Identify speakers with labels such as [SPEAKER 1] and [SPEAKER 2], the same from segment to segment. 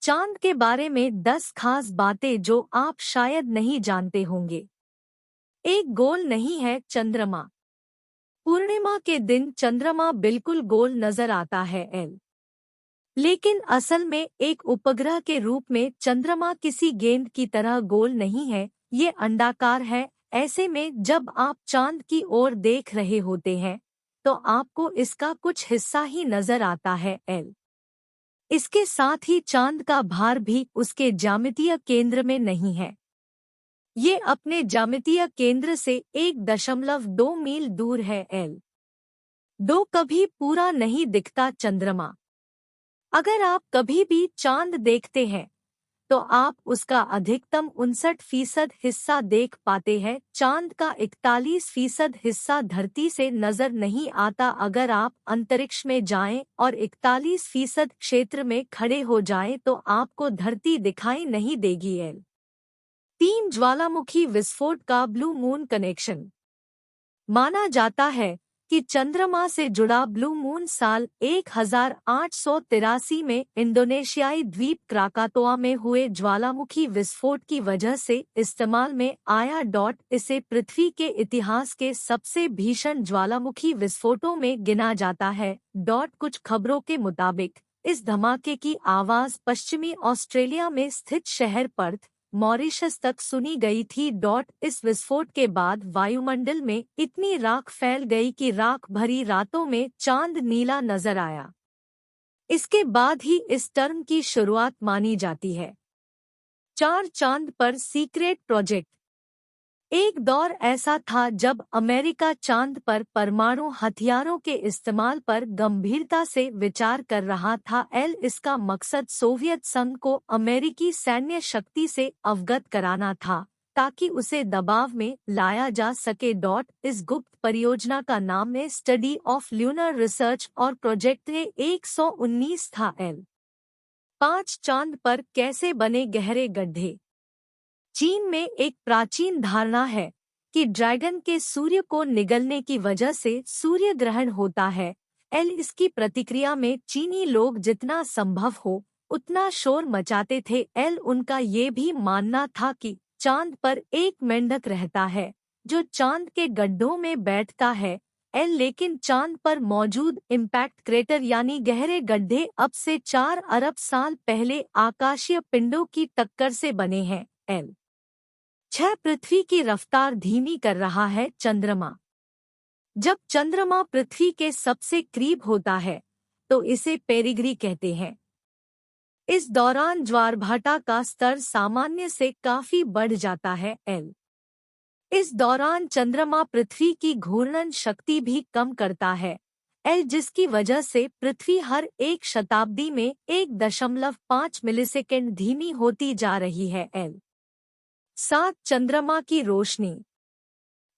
[SPEAKER 1] चांद के बारे में 10 खास बातें जो आप शायद नहीं जानते होंगे। एक गोल नहीं है चंद्रमा। पूर्णिमा के दिन चंद्रमा बिल्कुल गोल नजर आता है लेकिन असल में एक उपग्रह के रूप में चंद्रमा किसी गेंद की तरह गोल नहीं है, ये अंडाकार है। ऐसे में जब आप चांद की ओर देख रहे होते हैं तो आपको इसका कुछ हिस्सा ही नजर आता है इसके साथ ही चांद का भार भी उसके ज्यामितीय केंद्र में नहीं है। ये अपने ज्यामितीय केंद्र से 1.2 मील दूर है दो कभी पूरा नहीं दिखता चंद्रमा। अगर आप कभी भी चांद देखते हैं तो आप उसका अधिकतम 59% हिस्सा देख पाते हैं। चांद का 41% हिस्सा धरती से नजर नहीं आता। अगर आप अंतरिक्ष में जाएं और 41% क्षेत्र में खड़े हो जाएं तो आपको धरती दिखाई नहीं देगी 3 ज्वालामुखी विस्फोट का ब्लू मून कनेक्शन। माना जाता है कि चंद्रमा से जुड़ा ब्लू मून साल 1883 में इंडोनेशियाई द्वीप क्राकातोआ में हुए ज्वालामुखी विस्फोट की वजह से इस्तेमाल में आया। इसे पृथ्वी के इतिहास के सबसे भीषण ज्वालामुखी विस्फोटों में गिना जाता है। कुछ खबरों के मुताबिक इस धमाके की आवाज पश्चिमी ऑस्ट्रेलिया में स्थित शहर पर्थ, मॉरिशस तक सुनी गई थी। इस विस्फोट के बाद वायुमंडल में इतनी राख फैल गई कि राख भरी रातों में चांद नीला नजर आया। इसके बाद ही इस टर्म की शुरुआत मानी जाती है। 4 चांद पर सीक्रेट प्रोजेक्ट। एक दौर ऐसा था जब अमेरिका चांद पर परमाणु हथियारों के इस्तेमाल पर गंभीरता से विचार कर रहा था। इसका मकसद सोवियत संघ को अमेरिकी सैन्य शक्ति से अवगत कराना था ताकि उसे दबाव में लाया जा सके। इस गुप्त परियोजना का नाम है स्टडी ऑफ ल्यूनर रिसर्च और प्रोजेक्ट 119 था। 5 चांद पर कैसे बने गहरे गड्ढे। चीन में एक प्राचीन धारणा है कि ड्रैगन के सूर्य को निगलने की वजह से सूर्य ग्रहण होता है। इसकी प्रतिक्रिया में चीनी लोग जितना संभव हो उतना शोर मचाते थे। उनका ये भी मानना था कि चांद पर एक मेंढक रहता है जो चांद के गड्ढों में बैठता है। लेकिन चांद पर मौजूद इम्पैक्ट क्रेटर यानी गहरे गड्ढे अब से 4 अरब साल पहले आकाशीय पिंडों की टक्कर से बने हैं। 6 पृथ्वी की रफ्तार धीमी कर रहा है चंद्रमा। जब चंद्रमा पृथ्वी के सबसे करीब होता है तो इसे पेरिग्री कहते हैं। इस दौरान ज्वारभाटा का स्तर सामान्य से काफी बढ़ जाता है। इस दौरान चंद्रमा पृथ्वी की घूर्णन शक्ति भी कम करता है जिसकी वजह से पृथ्वी हर एक शताब्दी में 1.5 मिलीसेकेंड धीमी होती जा रही है। 7 चंद्रमा की रोशनी।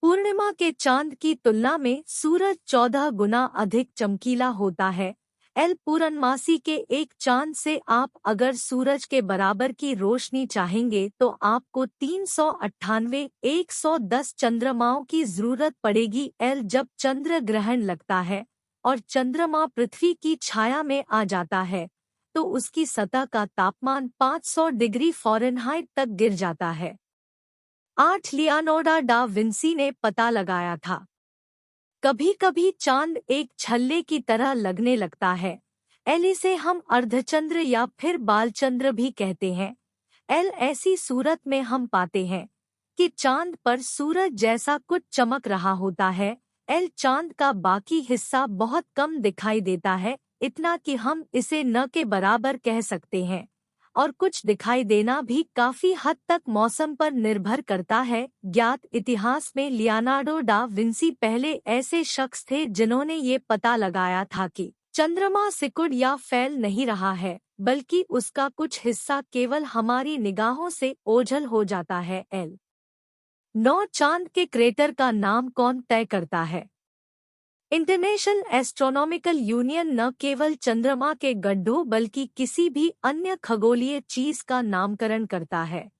[SPEAKER 1] पूर्णिमा के चांद की तुलना में सूरज 14 गुना अधिक चमकीला होता है। पूर्णमासी के एक चांद से आप अगर सूरज के बराबर की रोशनी चाहेंगे तो आपको 398-110 चंद्रमाओं की जरूरत पड़ेगी। जब चंद्र ग्रहण लगता है और चंद्रमा पृथ्वी की छाया में आ जाता है तो उसकी सतह का तापमान 500 डिग्री फ़ारेनहाइट तक गिर जाता है। 8 लियोनार्डो डा विंसी ने पता लगाया था। कभी कभी चांद एक छल्ले की तरह लगने लगता है। इसे हम अर्धचंद्र या फिर बालचंद्र भी कहते हैं। ऐसी सूरत में हम पाते हैं कि चांद पर सूरज जैसा कुछ चमक रहा होता है। चांद का बाकी हिस्सा बहुत कम दिखाई देता है, इतना कि हम इसे न के बराबर कह सकते हैं, और कुछ दिखाई देना भी काफी हद तक मौसम पर निर्भर करता है। ज्ञात इतिहास में लियोनार्डो डा विंसी पहले ऐसे शख्स थे जिन्होंने ये पता लगाया था कि चंद्रमा सिकुड़ या फैल नहीं रहा है, बल्कि उसका कुछ हिस्सा केवल हमारी निगाहों से ओझल हो जाता है। 9 चांद के क्रेटर का नाम कौन तय करता है। इंटरनेशनल एस्ट्रोनॉमिकल यूनियन न केवल चंद्रमा के गड्ढों बल्कि किसी भी अन्य खगोलीय चीज का नामकरण करता है।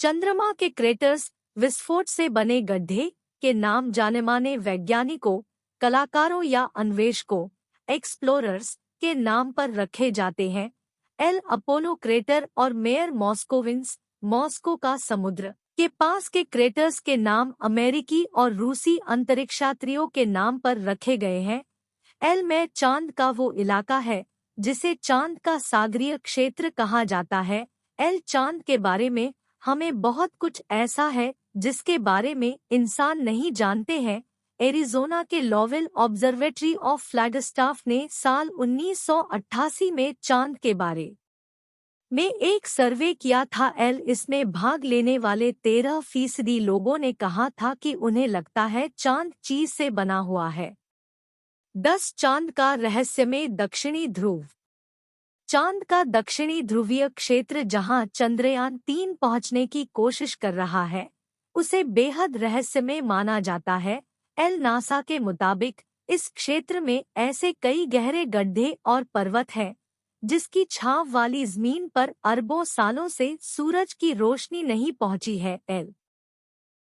[SPEAKER 1] चंद्रमा के क्रेटर्स, विस्फोट से बने गड्ढे, के नाम जानेमाने वैज्ञानिकों, कलाकारों या अन्वेषकों, एक्सप्लोरर्स के नाम पर रखे जाते हैं। एल अपोलो क्रेटर और मेयर मॉस्कोविंस, मॉस्को का समुद्र के पास के क्रेटर्स के नाम अमेरिकी और रूसी अंतरिक्षयात्रियों के नाम पर रखे गए हैं। एल में चांद का वो इलाका है जिसे चांद का सागरीय क्षेत्र कहा जाता है। एल चांद के बारे में हमें बहुत कुछ ऐसा है जिसके बारे में इंसान नहीं जानते हैं। एरिज़ोना के लॉवेल ऑब्जर्वेटरी ऑफ फ्लैगस्टाफ ने साल 1988 में चांद के बारे में एक सर्वे किया था। इसमें भाग लेने वाले 13% लोगों ने कहा था कि उन्हें लगता है चांद चीज से बना हुआ है। 10 चांद का रहस्यमय दक्षिणी ध्रुव। चांद का दक्षिणी ध्रुवीय क्षेत्र जहां चंद्रयान-3 पहुंचने की कोशिश कर रहा है, उसे बेहद रहस्यमय माना जाता है। नासा के मुताबिक इस क्षेत्र में ऐसे कई गहरे गड्ढे और पर्वत हैं जिसकी छांव वाली जमीन पर अरबों सालों से सूरज की रोशनी नहीं पहुंची है।